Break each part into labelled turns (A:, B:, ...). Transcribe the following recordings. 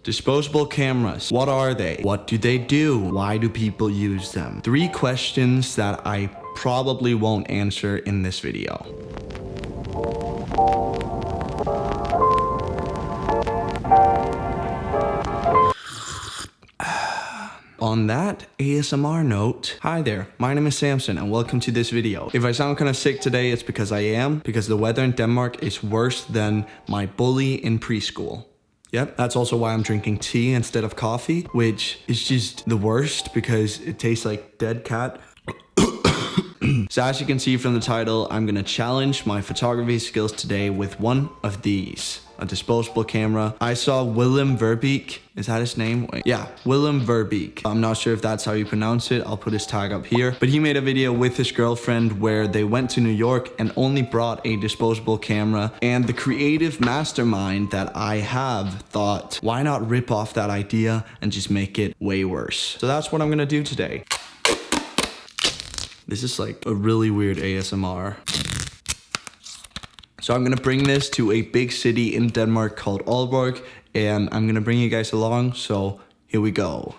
A: Disposable cameras. What are they? What do they do? Why do people use them? 3 questions that I probably won't answer in this video. On that ASMR note, hi there, my name is Samson and welcome to this video. If I sound kind of sick today, it's because I am, because the weather in Denmark is worse than my bully in preschool. Yep, that's also why I'm drinking tea instead of coffee, which is just the worst because it tastes like dead cat. So as you can see from the title, I'm gonna challenge my photography skills today with one of these, a disposable camera. I saw Willem Verbeek, is that his name? Wait, yeah, Willem Verbeek. I'm not sure if that's how you pronounce it. I'll put his tag up here. But he made a video with his girlfriend where they went to New York and only brought a disposable camera. And the creative mastermind that I have thought, why not rip off that idea and just make it way worse? So that's what I'm gonna do today. This is like a really weird ASMR. So I'm gonna bring this to a big city in Denmark called Aalborg, and I'm gonna bring you guys along, so here we go.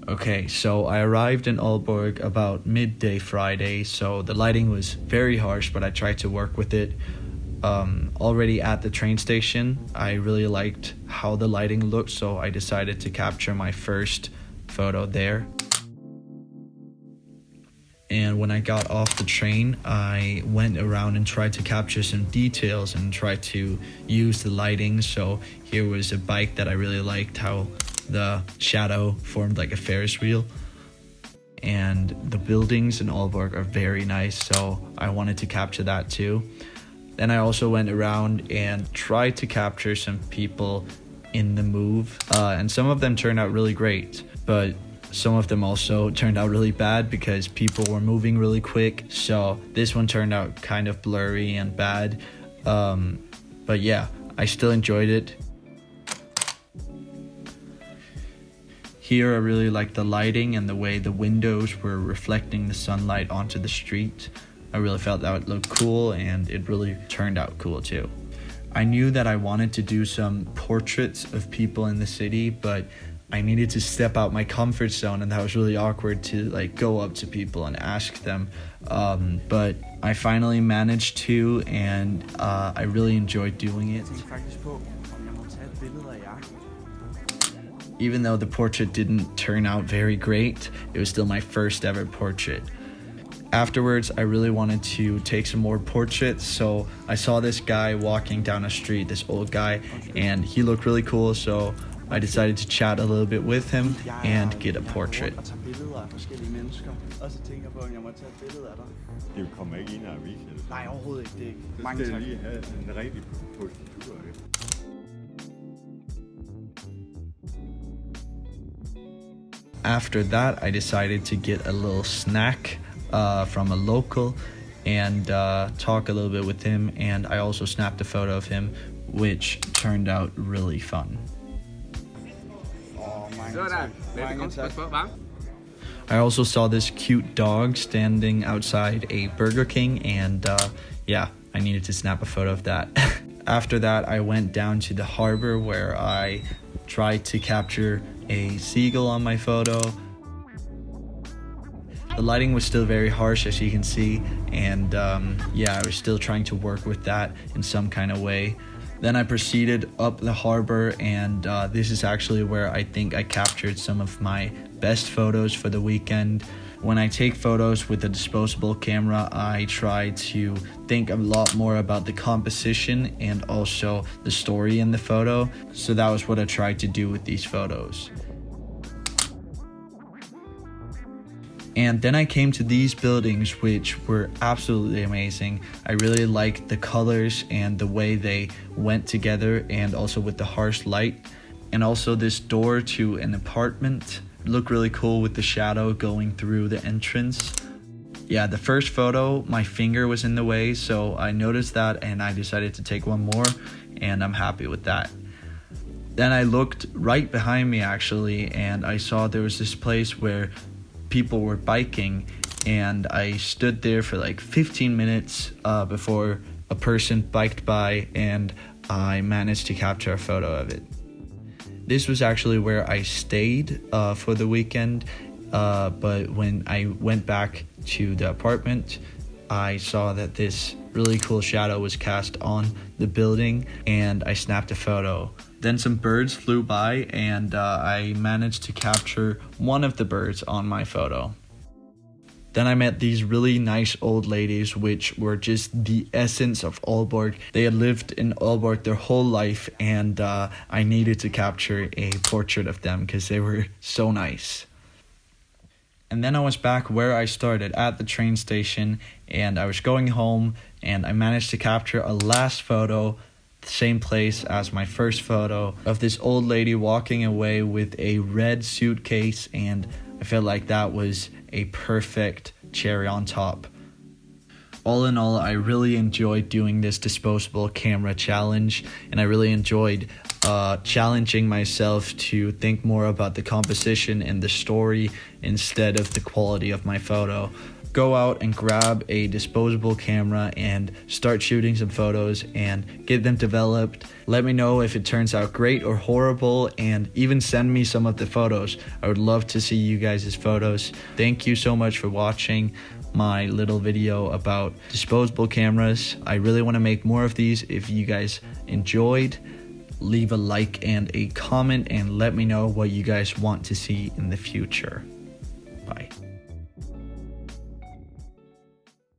A: Okay, so I arrived in Aalborg about midday Friday, so the lighting was very harsh, but I tried to work with it. Already at the train station, I really liked how the lighting looked, so I decided to capture my first photo there. And when I got off the train, I went around and tried to capture some details and tried to use the lighting. So here was a bike that I really liked, how the shadow formed like a Ferris wheel. And the buildings in Aalborg are very nice, so I wanted to capture that too. Then I also went around and tried to capture some people in the move. And some of them turned out really great, but some of them also turned out really bad because people were moving really quick. So this one turned out kind of blurry and bad. But yeah, I still enjoyed it. Here I really liked the lighting and the way the windows were reflecting the sunlight onto the street. I really felt that would look cool, and it really turned out cool too. I knew that I wanted to do some portraits of people in the city, but I needed to step out my comfort zone, and that was really awkward to like go up to people and ask them. But I finally managed to, and I really enjoyed doing it. Even though the portrait didn't turn out very great, it was still my first ever portrait. Afterwards, I really wanted to take some more portraits, so I saw this guy walking down a street, this old guy, and he looked really cool, so I decided to chat a little bit with him and get a portrait. After that, I decided to get a little snack from a local and talk a little bit with him, and I also snapped a photo of him, which turned out really fun. I also saw this cute dog standing outside a Burger King, and yeah, I needed to snap a photo of that. After that, I went down to the harbor where I tried to capture a seagull on my photo. The lighting was still very harsh, as you can see, and yeah, I was still trying to work with that in some kind of way. Then I proceeded up the harbor, and this is actually where I think I captured some of my best photos for the weekend. When I take photos with a disposable camera, I try to think a lot more about the composition and also the story in the photo. So that was what I tried to do with these photos. And then I came to these buildings, which were absolutely amazing. I really liked the colors and the way they went together, and also with the harsh light. And also this door to an apartment looked really cool with the shadow going through the entrance. Yeah, the first photo, my finger was in the way, so I noticed that and I decided to take one more, and I'm happy with that. Then I looked right behind me actually, and I saw there was this place where people were biking, and I stood there for like 15 minutes before a person biked by, and I managed to capture a photo of it. This was actually where I stayed for the weekend, but when I went back to the apartment, I saw that this really cool shadow was cast on the building, and I snapped a photo. Then some birds flew by, and I managed to capture one of the birds on my photo. Then I met these really nice old ladies, which were just the essence of Aalborg. They had lived in Aalborg their whole life, and I needed to capture a portrait of them because they were so nice. And then I was back where I started, at the train station, and I was going home, and I managed to capture a last photo, the same place as my first photo, of this old lady walking away with a red suitcase, and I felt like that was a perfect cherry on top. All in all, I really enjoyed doing this disposable camera challenge, and I really enjoyed challenging myself to think more about the composition and the story instead of the quality of my photo. Go out and grab a disposable camera and start shooting some photos and get them developed. Let me know if it turns out great or horrible, and even send me some of the photos. I would love to see you guys' photos. Thank you so much for watching my little video about disposable cameras. I really want to make more of these. If you guys enjoyed, leave a like and a comment and let me know what you guys want to see in the future. Bye.